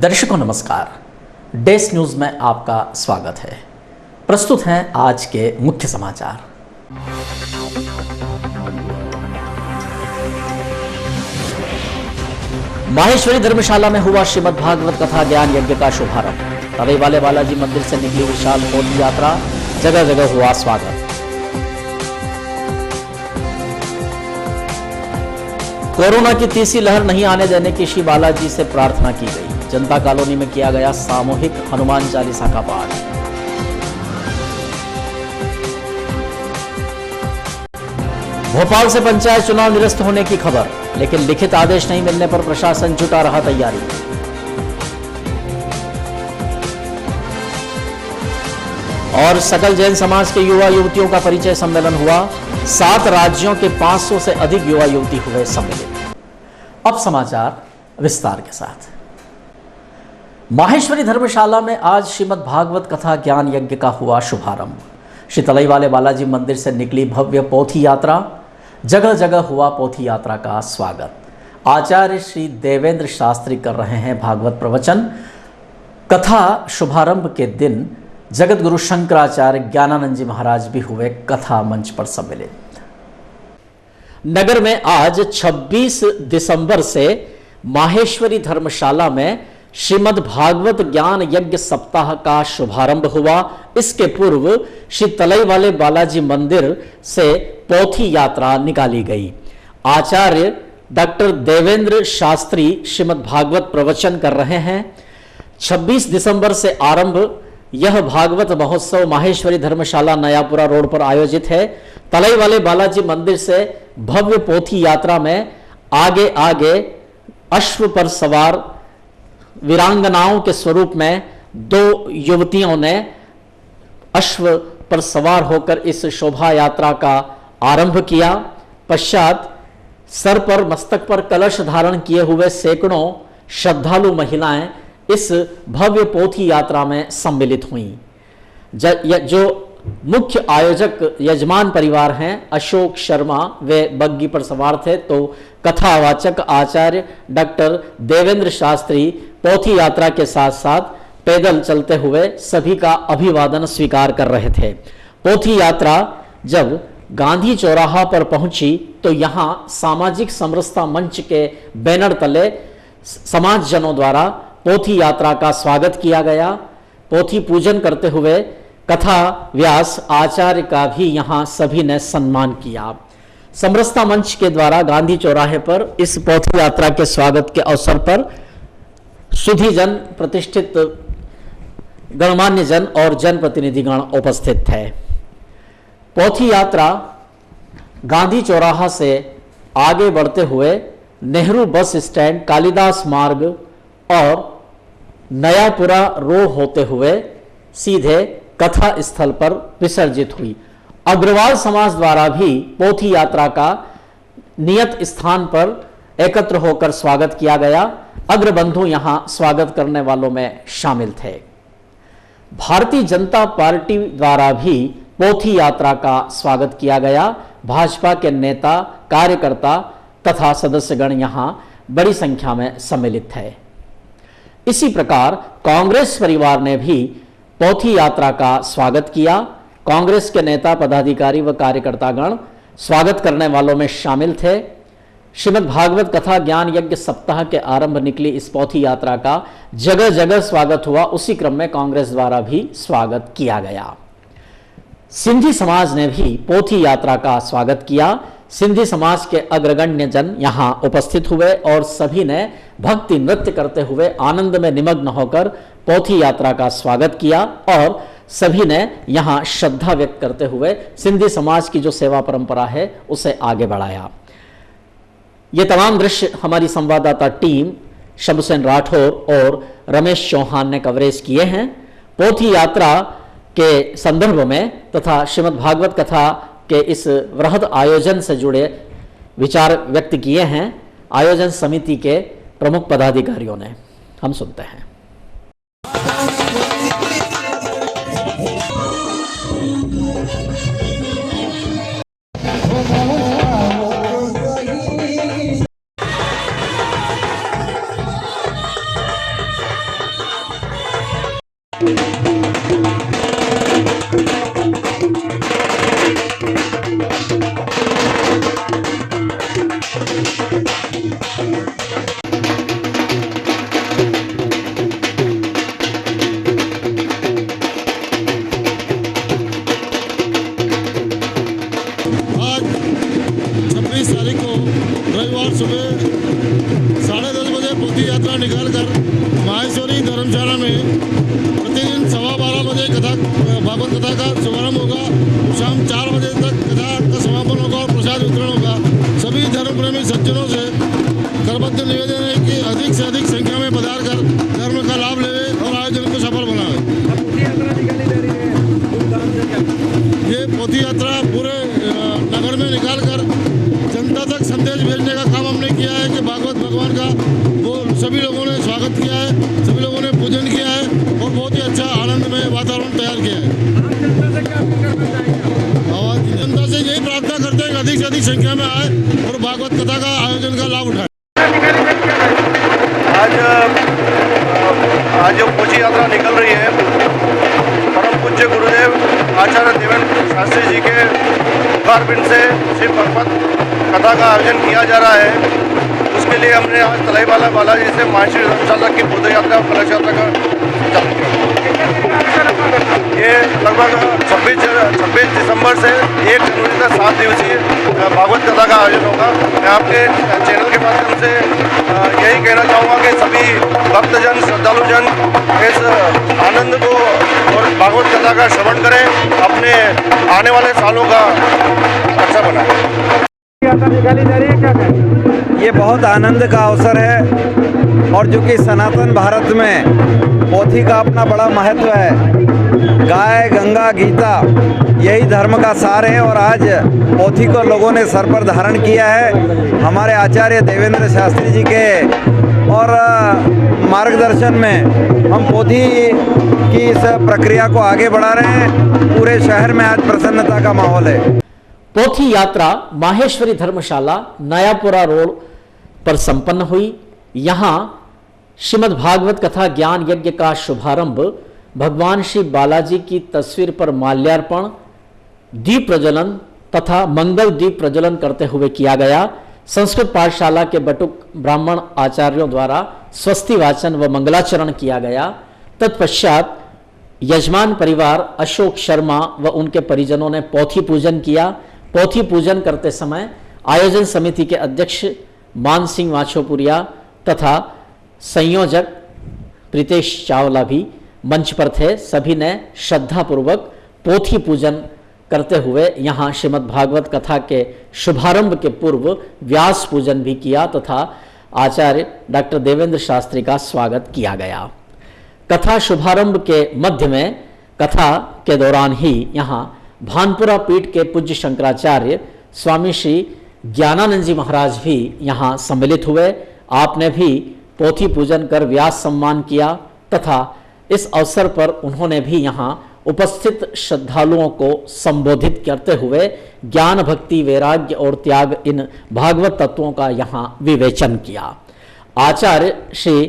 दर्शकों नमस्कार, डेस न्यूज में आपका स्वागत है। प्रस्तुत हैं आज के मुख्य समाचार। माहेश्वरी धर्मशाला में हुआ श्रीमद् भागवत कथा ज्ञान यज्ञ का शुभारंभ। तवे वाले बालाजी मंदिर से निकली विशाल पौधी यात्रा, जगह जगह हुआ स्वागत। कोरोना की तीसरी लहर नहीं आने देने की श्री बालाजी से प्रार्थना की गई। जनता कॉलोनी में किया गया सामूहिक हनुमान चालीसा का पाठ। भोपाल से पंचायत चुनाव निरस्त होने की खबर, लेकिन लिखित आदेश नहीं मिलने पर प्रशासन जुटा रहा तैयारी। और सकल जैन समाज के युवा युवतियों का परिचय सम्मेलन हुआ। 7 राज्यों के 500 से अधिक युवा युवती हुए सम्मिलित। अब समाचार विस्तार के साथ। माहेश्वरी धर्मशाला में आज श्रीमद् भागवत कथा ज्ञान यज्ञ का हुआ शुभारंभ। श्री तलई वाले बालाजी मंदिर से निकली भव्य पोथी यात्रा, जगह जगह हुआ पोथी यात्रा का स्वागत। आचार्य श्री देवेंद्र शास्त्री कर रहे हैं भागवत प्रवचन। कथा शुभारंभ के दिन जगत गुरु शंकराचार्य ज्ञानानंद जी महाराज भी हुए कथा मंच पर सम्मिलित। नगर में आज 26 दिसंबर से माहेश्वरी धर्मशाला में श्रीमद् भागवत ज्ञान यज्ञ सप्ताह का शुभारंभ हुआ। इसके पूर्व श्री तलई वाले बालाजी मंदिर से पोथी यात्रा निकाली गई। आचार्य डॉक्टर देवेंद्र शास्त्री श्रीमद् भागवत प्रवचन कर रहे हैं। 26 दिसंबर से आरंभ यह भागवत महोत्सव माहेश्वरी धर्मशाला नयापुरा रोड पर आयोजित है। तलई वाले बालाजी मंदिर से भव्य पोथी यात्रा में आगे आगे अश्व पर सवार वीरांगनाओं के स्वरूप में 2 युवतियों ने अश्व पर सवार होकर इस शोभा यात्रा का आरंभ किया। पश्चात सर पर मस्तक पर कलश धारण किए हुए सैकड़ों श्रद्धालु महिलाएं इस भव्य पोथी यात्रा में सम्मिलित हुईं। जो मुख्य आयोजक यजमान परिवार हैं अशोक शर्मा, वे बग्गी पर सवार थे, तो कथावाचक आचार्य डॉक्टर देवेंद्र शास्त्री पोथी यात्रा के साथ साथ पैदल चलते हुए सभी का अभिवादन स्वीकार कर रहे थे। पोथी यात्रा जब गांधी चौराहा पर पहुंची तो यहां सामाजिक समरसता मंच के बैनर तले समाजजनों द्वारा पोथी यात्रा का स्वागत किया गया। पोथी पूजन करते हुए कथा व्यास आचार्य का भी यहां सभी ने सम्मान किया। समरसता मंच के द्वारा गांधी चौराहे पर इस पोथी यात्रा के स्वागत के अवसर पर सुधीजन, प्रतिष्ठित गणमान्य जन और जनप्रतिनिधिगण उपस्थित थे। पोथी यात्रा गांधी चौराहा से आगे बढ़ते हुए नेहरू बस स्टैंड, कालिदास मार्ग और नयापुरा रोड होते हुए सीधे कथा स्थल पर विसर्जित हुई। अग्रवाल समाज द्वारा भी पोथी यात्रा का नियत स्थान पर एकत्र होकर स्वागत किया गया। अग्रबंधु यहां स्वागत करने वालों में शामिल थे। भारतीय जनता पार्टी द्वारा भी पोथी यात्रा का स्वागत किया गया। भाजपा के नेता, कार्यकर्ता तथा सदस्यगण यहां बड़ी संख्या में सम्मिलित थे। इसी प्रकार कांग्रेस परिवार ने भी पोथी यात्रा का स्वागत किया। कांग्रेस के नेता, पदाधिकारी व कार्यकर्तागण स्वागत करने वालों में शामिल थे। श्रीमद् भागवत कथा ज्ञान यज्ञ सप्ताह के आरंभ निकली इस पोथी यात्रा का जगह जगह स्वागत हुआ। उसी क्रम में कांग्रेस द्वारा भी स्वागत किया गया। सिंधी समाज ने भी पोथी यात्रा का स्वागत किया। सिंधी समाज के अग्रगण्य जन यहां उपस्थित हुए और सभी ने भक्ति नृत्य करते हुए आनंद में निमग्न होकर पोथी यात्रा का स्वागत किया और सभी ने यहां श्रद्धा व्यक्त करते हुए सिंधी समाज की जो सेवा परंपरा है उसे आगे बढ़ाया। ये तमाम दृश्य हमारी संवाददाता टीम शमसेन राठौर और रमेश चौहान ने कवरेज किए हैं। पोथी यात्रा के संदर्भ में तथा श्रीमद् भागवत कथा के इस वृहद आयोजन से जुड़े विचार व्यक्त किए हैं आयोजन समिति के प्रमुख पदाधिकारियों ने। हम सुनते हैं। धर्मशाला में प्रतिदिन 12:15 बजे भागवत कथा का शुभारंभ होगा। शाम 4 बजे तक कथा का समापन होगा और प्रसाद वितरण होगा। सभी धर्म प्रेमी सज्जनों से करबद्ध निवेदन है कि अधिक से अधिक संख्या में पधार कर धर्म का लाभ लेवे और आयोजन को सफल बनावे। ये पोथी यात्रा पूरे नगर में निकाल कर जनता तक संदेश भेजने का काम हमने किया है कि भागवत भगवान का वो सभी लोगों ने स्वागत किया है, सभी लोगों ने पूजन किया है और बहुत ही अच्छा आनंदमय वातावरण तैयार किया है। और जनता से यही प्रार्थना करते हैं कि अधिक से अधिक संख्या में आए और भागवत कथा का आयोजन का लाभ उठाए। आज जो पोथी यात्रा निकल रही है, परम पूज्य गुरुदेव आचार्य देवेंद्र शास्त्री जी के मुखारबिंद से श्री भागवत कथा का आयोजन किया जा रहा है। उसके लिए हमने आज तलाईवाला बालाजी से माहेश्वरी धर्मशाला की पौध यात्रा और कलश यात्रा का संचालन किया। ये लगभग 26 दिसंबर से 1 जनवरी तक 7 दिवसीय भागवत कथा का आयोजन होगा। मैं आपके चैनल के माध्यम से यही कहना चाहूँगा कि सभी भक्तजन श्रद्धालुजन इस आनंद को और भागवत कथा का श्रवण करें, अपने आने वाले सालों का अच्छा बनाएं। ये बहुत आनंद का अवसर है और जो कि सनातन भारत में पोथी का अपना बड़ा महत्व है। गाय गंगा गीता यही धर्म का सार है और आज पोथी को लोगों ने सर पर धारण किया है। हमारे आचार्य देवेंद्र शास्त्री जी के और मार्गदर्शन में हम पोथी की इस प्रक्रिया को आगे बढ़ा रहे हैं। पूरे शहर में आज प्रसन्नता का माहौल है। पोथी यात्रा माहेश्वरी धर्मशाला नयापुरा रोड पर संपन्न हुई। यहाँ श्रीमद् भागवत कथा ज्ञान यज्ञ का शुभारंभ भगवान श्री बालाजी की तस्वीर पर माल्यार्पण, दीप प्रज्वलन तथा मंगल दीप प्रज्वलन करते हुए किया गया। संस्कृत पाठशाला के बटुक ब्राह्मण आचार्यों द्वारा स्वस्ति वाचन व मंगलाचरण किया गया। तत्पश्चात यजमान परिवार अशोक शर्मा व उनके परिजनों ने पोथी पूजन किया। पोथी पूजन करते समय आयोजन समिति के अध्यक्ष मान सिंह माछोपुरिया तथा संयोजक प्रीतेश चावला भी मंच पर थे। सभी ने श्रद्धापूर्वक पोथी पूजन करते हुए यहाँ श्रीमद् भागवत कथा के शुभारंभ के पूर्व व्यास पूजन भी किया तथा आचार्य डॉक्टर देवेंद्र शास्त्री का स्वागत किया गया। कथा शुभारंभ के मध्य में कथा के दौरान ही यहाँ भानपुरा पीठ के पूज्य शंकराचार्य स्वामी श्री ज्ञानानंद जी महाराज भी यहाँ सम्मिलित हुए। आपने भी पोथी पूजन कर व्यास सम्मान किया तथा इस अवसर पर उन्होंने भी यहाँ उपस्थित श्रद्धालुओं को संबोधित करते हुए ज्ञान भक्ति वैराग्य और त्याग इन भागवत तत्वों का यहाँ विवेचन किया। आचार्य श्री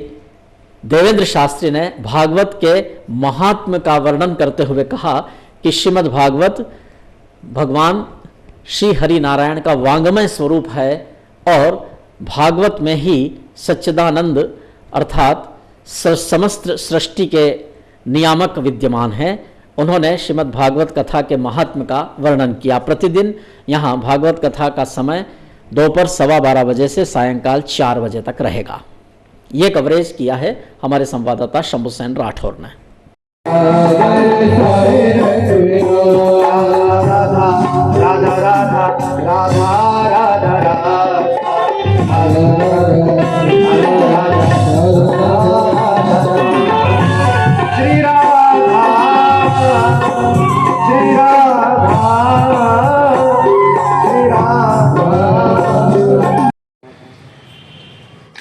देवेंद्र शास्त्री ने भागवत के महात्म्य का वर्णन करते हुए कहा कि श्रीमद् भागवत भगवान श्री हरि नारायण का वांगमय स्वरूप है और भागवत में ही सच्चिदानंद अर्थात समस्त सृष्टि के नियामक विद्यमान हैं। उन्होंने श्रीमद् भागवत कथा के महात्म्य का वर्णन किया। प्रतिदिन यहाँ भागवत कथा का समय दोपहर 12:15 बजे से सायंकाल 4 बजे तक रहेगा। ये कवरेज किया है हमारे संवाददाता शंभू सेन राठौर ने।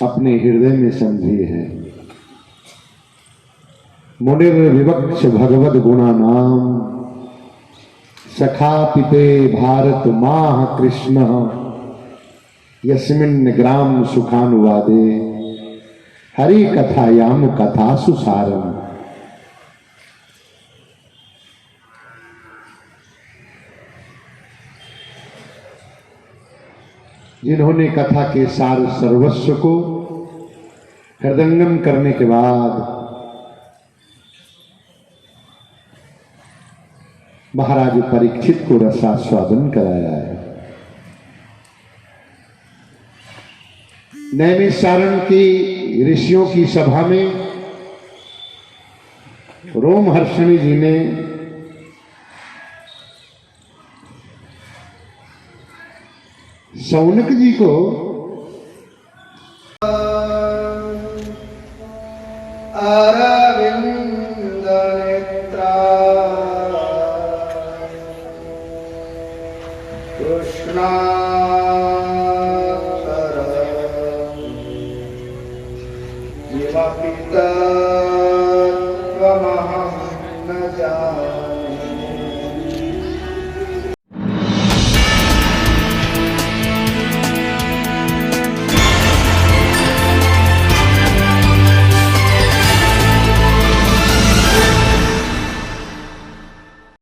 अपने हृदय में समझे है। मुनिर विवक्ष भगवद गुणा नाम सखा पिते भारत माह कृष्ण यस्मिन् ग्राम सुखानुवादे हरि कथायाम कथा सुसारम। जिन्होंने कथा के सार सर्वस्व को हृदयंगम करने के बाद महाराज परीक्षित को रसास्वादन कराया है। नैमिषारण्य की ऋषियों की सभा में रोमहर्षणी जी ने शौनक जी को अरविंद नेत्रा कृष्णा किमपि तत्त्वमहं न जाने।